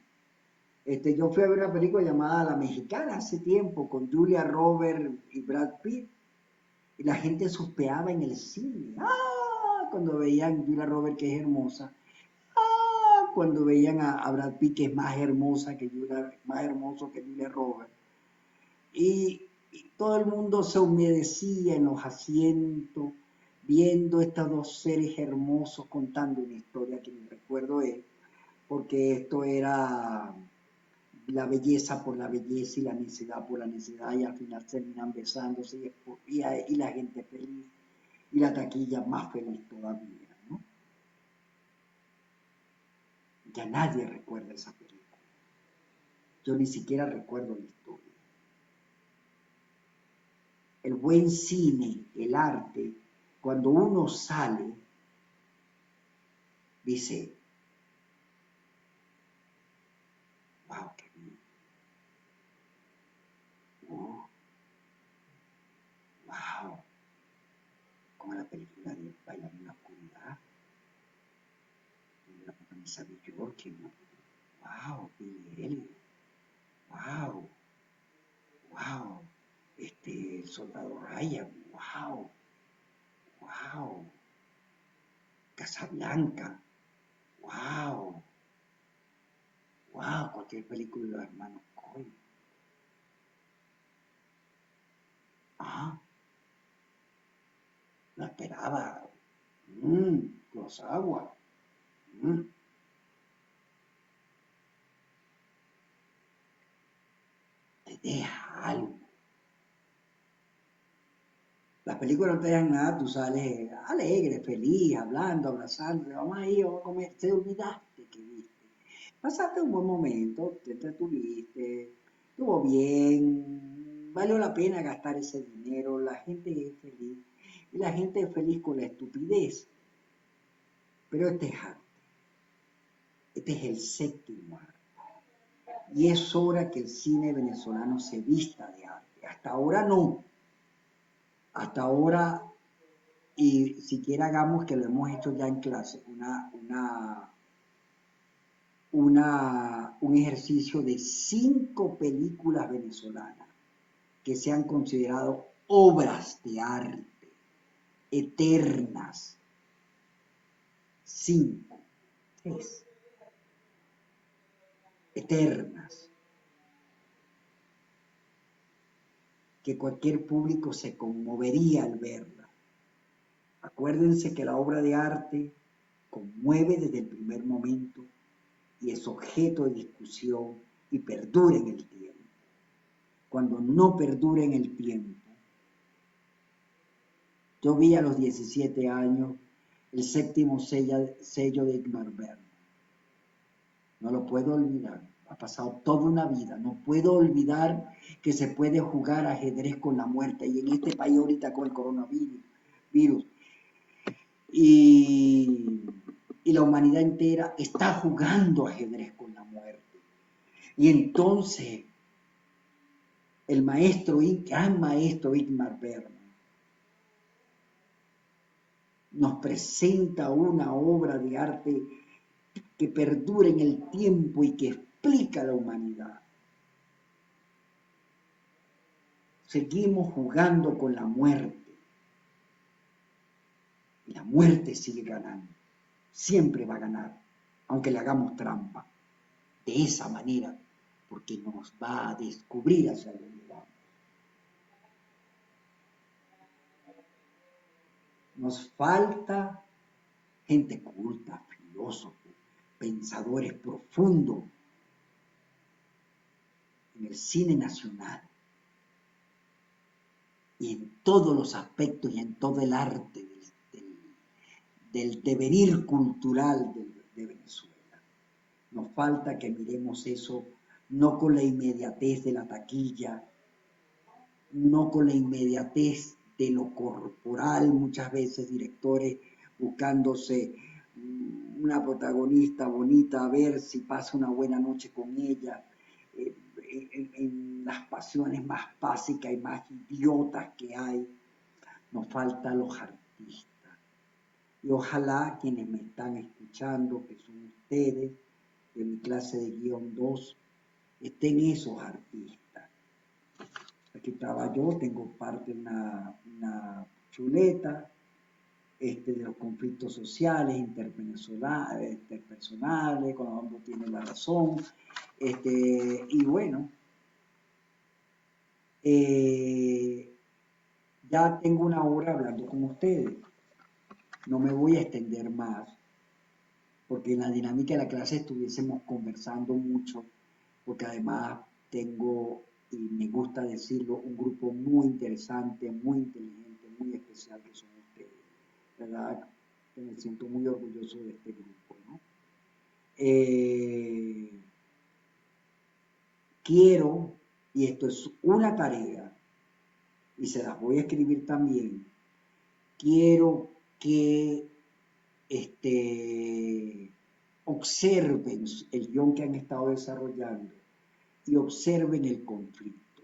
Yo fui a ver una película llamada La Mexicana hace tiempo, con Julia Roberts y Brad Pitt, y la gente suspiraba en el cine. ¡Ah! Cuando veían Julia Roberts, que es hermosa. ¡Ah! cuando veían a Brad Pitt, que es más hermosa que Julia, más hermoso que Julia Roberts, y todo el mundo se humedecía en los asientos, viendo estos dos seres hermosos contando una historia que me recuerdo es, porque esto era la belleza por la belleza y la necedad por la necedad, y al final terminan besándose y la gente feliz, y la taquilla más feliz todavía, ¿no? Ya nadie recuerda esa película. Yo ni siquiera recuerdo la historia. El buen cine, el arte, cuando uno sale, dice, wow, qué bien. Oh, wow, como la película de Bailar en la Oscuridad, de la protagonista de York, ¿no? Wow, Billy Elliot, wow, wow, el soldado Ryan, wow, wow, Casablanca, wow, wow, cualquier película de los hermanos Coen. Ah, la esperaba. Kurosawa. Mm, te deja algo. Las películas no te dejan nada, tú sales alegre, feliz, hablando, abrazando, vamos a ir, vamos a comer, te olvidaste que viste. Pasaste un buen momento, te entretuviste, estuvo bien, valió la pena gastar ese dinero, la gente es feliz, y la gente es feliz con la estupidez, pero este es arte, este es el séptimo arte, y es hora que el cine venezolano se vista de arte, hasta ahora no, hasta ahora, y siquiera hagamos que lo hemos hecho ya en clase, un ejercicio de 5 películas venezolanas que se han considerado obras de arte, eternas. 5, 3, eternas, que cualquier público se conmovería al verla. Acuérdense que la obra de arte conmueve desde el primer momento y es objeto de discusión y perdura en el tiempo. Cuando no perdura en el tiempo, yo vi a los 17 años el séptimo sello de Ingmar Bergman. No lo puedo olvidar. Ha pasado toda una vida. No puedo olvidar que se puede jugar ajedrez con la muerte. Y en este país ahorita con el coronavirus. Y, y la humanidad entera está jugando ajedrez con la muerte. Y entonces el gran maestro Ingmar Bergman nos presenta una obra de arte que perdura en el tiempo y que explica la humanidad. Seguimos jugando con la muerte y la muerte sigue ganando. Siempre va a ganar, aunque le hagamos trampa. De esa manera, porque nos va a descubrir hacia dónde vamos. Nos falta gente culta, filósofos, pensadores profundos en el cine nacional y en todos los aspectos y en todo el arte del devenir cultural de Venezuela. Nos falta que miremos eso no con la inmediatez de la taquilla, no con la inmediatez de lo corporal, muchas veces directores buscándose una protagonista bonita, a ver si pasa una buena noche con ella, en las pasiones más básicas y más idiotas que hay, nos faltan los artistas. Y ojalá quienes me están escuchando, que son ustedes, de mi clase de guión 2, estén esos artistas. Aquí estaba yo, tengo parte una chuleta, de los conflictos sociales, interpersonales, cuando uno tiene la razón, y bueno, ya tengo una hora hablando con ustedes, no me voy a extender más, porque en la dinámica de la clase estuviésemos conversando mucho, porque además tengo, y me gusta decirlo, un grupo muy interesante, muy inteligente, muy especial que son ustedes. ¿Verdad? Que me siento muy orgulloso de este grupo, ¿no? Quiero, y esto es una tarea, y se las voy a escribir también, quiero que observen el guión que han estado desarrollando y observen el conflicto.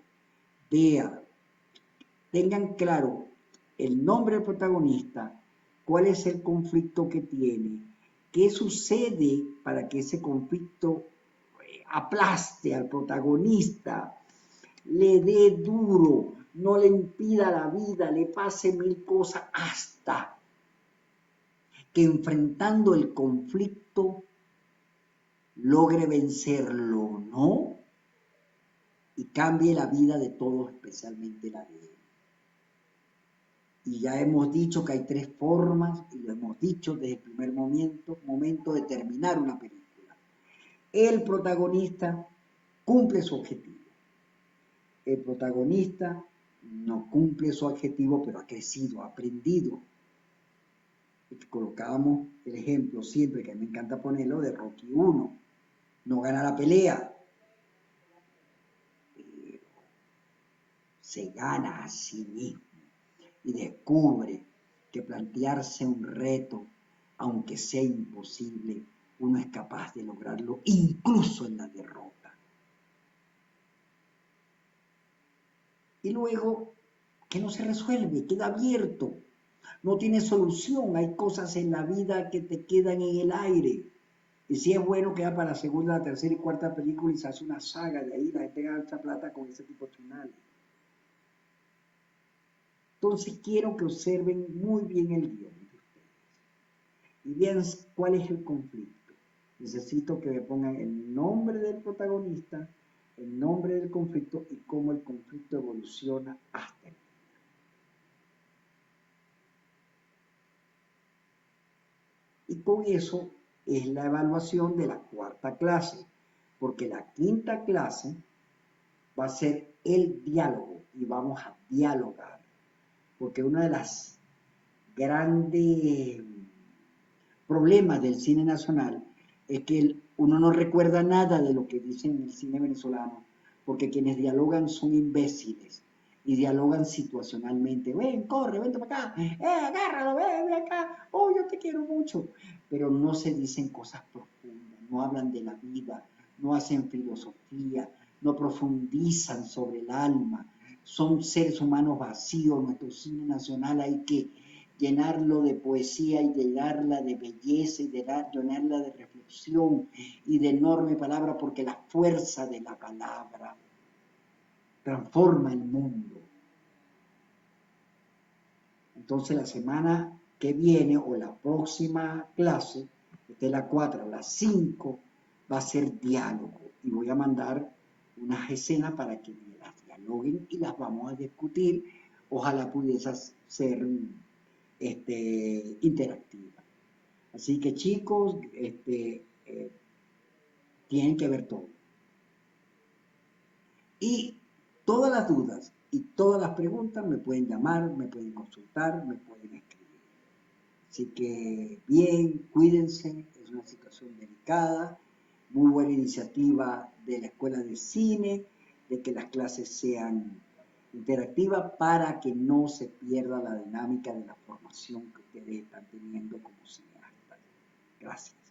Vean, tengan claro el nombre del protagonista, cuál es el conflicto que tiene, qué sucede para que ese conflicto aplaste al protagonista, le dé duro, no le impida la vida, le pase mil cosas hasta que enfrentando el conflicto logre vencerlo, ¿no? Y cambie la vida de todos, especialmente la de él. Y ya hemos dicho que hay tres formas, y lo hemos dicho desde el primer momento de terminar una película. El protagonista cumple su objetivo. El protagonista no cumple su objetivo, pero ha crecido, ha aprendido. Y colocábamos el ejemplo siempre, que a mí me encanta ponerlo, de Rocky 1. No gana la pelea, pero se gana a sí mismo y descubre que plantearse un reto, aunque sea imposible, uno es capaz de lograrlo incluso en la derrota. Y luego, que no se resuelve, queda abierto, no tiene solución, hay cosas en la vida que te quedan en el aire. Y si es bueno, queda para la segunda, la tercera y cuarta película y se hace una saga de ahí, la gente gana mucha plata con ese tipo de finales. Entonces quiero que observen muy bien el guión de ustedes y vean cuál es el conflicto. Necesito que me pongan el nombre del protagonista, el nombre del conflicto y cómo el conflicto evoluciona hasta el final. Y con eso es la evaluación de la cuarta clase, porque la quinta clase va a ser el diálogo y vamos a dialogar, porque una de las grandes problemas del cine nacional es que uno no recuerda nada de lo que dicen en el cine venezolano, porque quienes dialogan son imbéciles y dialogan situacionalmente. Ven, corre, vente para acá, agárralo, ven acá, oh, yo te quiero mucho. Pero no se dicen cosas profundas, no hablan de la vida, no hacen filosofía, no profundizan sobre el alma. Son seres humanos vacíos. Nuestro cine nacional hay que llenarlo de poesía y llenarla de belleza y llenarla de reflexión y de enorme palabra, porque la fuerza de la palabra transforma el mundo. Entonces la semana que viene o la próxima clase, de la 4 a las 5, va a ser diálogo y voy a mandar unas escenas para que las dialoguen y las vamos a discutir. Ojalá pudiese ser interactiva. Así que chicos, tienen que ver todo. Y todas las dudas y todas las preguntas me pueden llamar, me pueden consultar, me pueden escribir. Así que bien, cuídense, es una situación delicada, muy buena iniciativa de la Escuela de Cine, de que las clases sean interactivas para que no se pierda la dinámica de la formación que ustedes están teniendo como cineastas. Gracias.